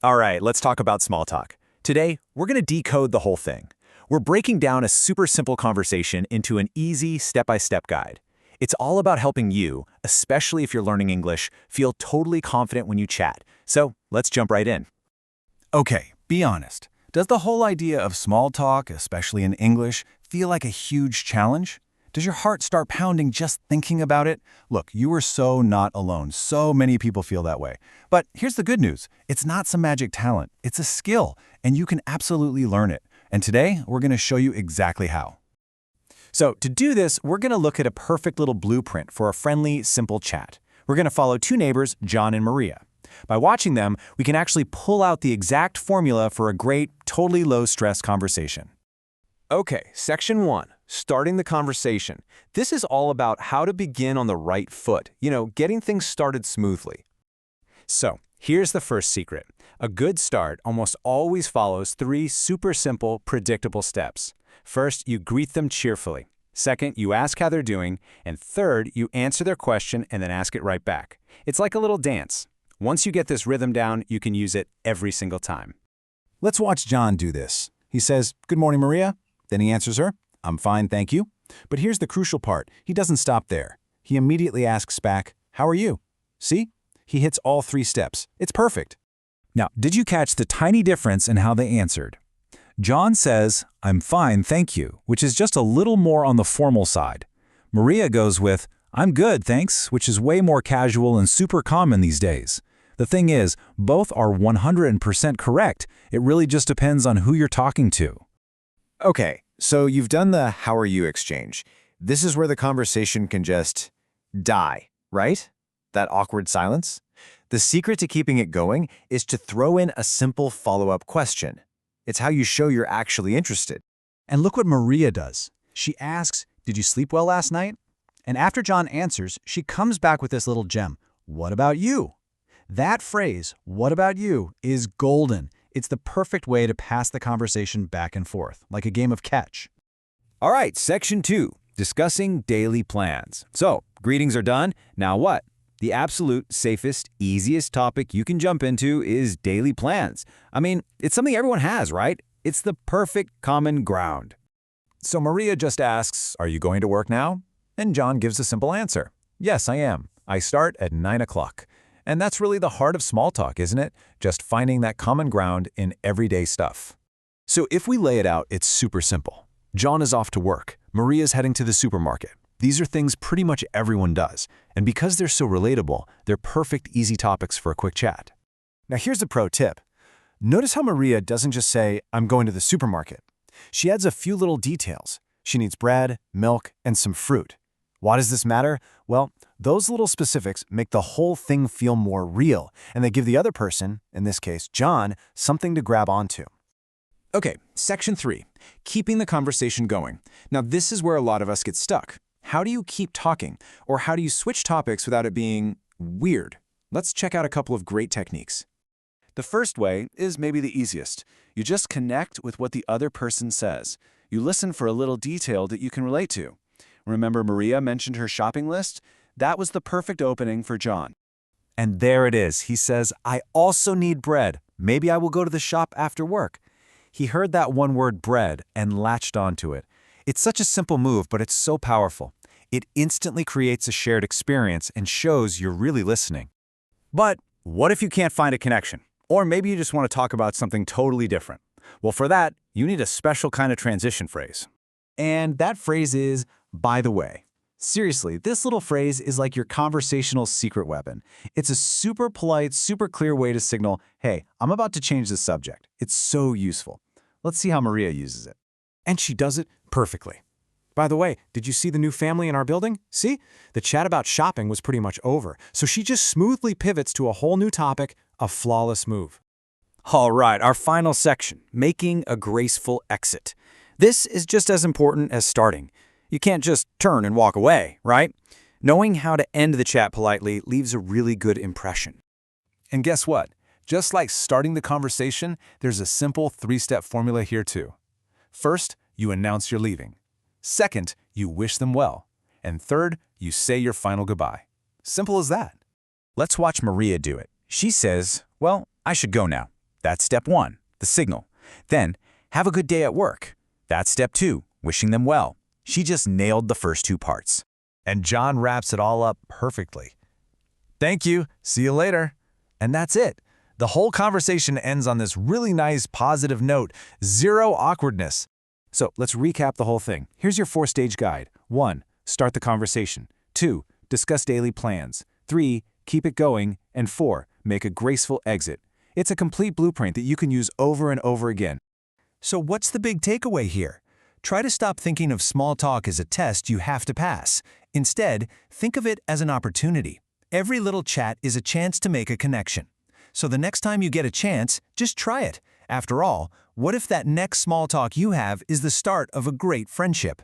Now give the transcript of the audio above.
All right, let's talk about small talk. Today, we're going to decode the whole thing. We're breaking down a super simple conversation into an easy step-by-step guide. It's all about helping you, especially if you're learning English, feel totally confident when you chat. So let's jump right in. Okay, be honest. Does the whole idea of small talk, especially in English, feel like a huge challenge? Does your heart start pounding just thinking about it? Look, you are so not alone. So many people feel that way. But here's the good news. It's not some magic talent. It's a skill, and you can absolutely learn it. And today, we're going to show you exactly how. So to do this, we're going to look at a perfect little blueprint for a friendly, simple chat. We're going to follow two neighbors, John and Maria. By watching them, we can actually pull out the exact formula for a great, totally low-stress conversation. Okay, section 1, starting the conversation. This is all about how to begin on the right foot, getting things started smoothly. So, here's the first secret. A good start almost always follows 3 super simple, predictable steps. First, you greet them cheerfully. Second, you ask how they're doing. And third, you answer their question and then ask it right back. It's like a little dance. Once you get this rhythm down, you can use it every single time. Let's watch John do this. He says, "Good morning, Maria." Then he answers her, "I'm fine, thank you." But here's the crucial part. He doesn't stop there. He immediately asks back, "How are you?" See? He hits all 3 steps. It's perfect. Now, did you catch the tiny difference in how they answered? John says, "I'm fine, thank you," which is just a little more on the formal side. Maria goes with, "I'm good, thanks," which is way more casual and super common these days. The thing is, both are 100% correct. It really just depends on who you're talking to. Okay, so you've done the "how are you" exchange. This is where the conversation can just die, right? That awkward silence. The secret to keeping it going is to throw in a simple follow-up question. It's how you show you're actually interested. And look what Maria does. She asks, "Did you sleep well last night?" And after John answers, she comes back with this little gem. "What about you?" That phrase, "what about you," is golden. It's the perfect way to pass the conversation back and forth, like a game of catch. All right, section 2, discussing daily plans. So, greetings are done. Now what? The absolute safest, easiest topic you can jump into is daily plans. I mean, it's something everyone has, right? It's the perfect common ground. So Maria just asks, "Are you going to work now?" And John gives a simple answer. "Yes, I am. I start at 9 o'clock. And that's really the heart of small talk, isn't it? Just finding that common ground in everyday stuff. So if we lay it out, it's super simple. John is off to work. Maria's heading to the supermarket. These are things pretty much everyone does. And because they're so relatable, they're perfect, easy topics for a quick chat. Now here's a pro tip. Notice how Maria doesn't just say, "I'm going to the supermarket." She adds a few little details. She needs bread, milk, and some fruit. Why does this matter? Well, those little specifics make the whole thing feel more real, and they give the other person, in this case John, something to grab onto. Okay, section 3, keeping the conversation going. Now this is where a lot of us get stuck. How do you keep talking? Or how do you switch topics without it being weird? Let's check out a couple of great techniques. The first way is maybe the easiest. You just connect with what the other person says. You listen for a little detail that you can relate to. Remember Maria mentioned her shopping list? That was the perfect opening for John. And there it is. He says, "I also need bread. Maybe I will go to the shop after work." He heard that one word bread and latched onto it. It's such a simple move, but it's so powerful. It instantly creates a shared experience and shows you're really listening. But what if you can't find a connection? Or maybe you just want to talk about something totally different. Well, for that, you need a special kind of transition phrase. And that phrase is, "by the way." Seriously, this little phrase is like your conversational secret weapon. It's a super polite, super clear way to signal, "Hey, I'm about to change the subject." It's so useful. Let's see how Maria uses it. And she does it perfectly. "By the way, did you see the new family in our building? See? The chat about shopping was pretty much over, so she just smoothly pivots to a whole new topic, a flawless move." All right, our final section, making a graceful exit. This is just as important as starting. You can't just turn and walk away, right? Knowing how to end the chat politely leaves a really good impression. And guess what? Just like starting the conversation, there's a simple 3-step formula here too. First, you announce you're leaving. Second, you wish them well. And third, you say your final goodbye. Simple as that. Let's watch Maria do it. She says, "Well, I should go now. That's step 1, the signal. Then, have a good day at work. That's step 2, wishing them well. She just nailed the first 2 parts. And John wraps it all up perfectly. Thank you, see you later. And that's it. The whole conversation ends on this really nice positive note, zero awkwardness. So let's recap the whole thing. Here's your 4-stage guide. 1. Start the conversation. 2. Discuss daily plans. 3. Keep it going. And 4. Make a graceful exit. It's a complete blueprint that you can use over and over again. So what's the big takeaway here? Try to stop thinking of small talk as a test you have to pass. Instead, think of it as an opportunity. Every little chat is a chance to make a connection. So the next time you get a chance, just try it. After all, what if that next small talk you have is the start of a great friendship?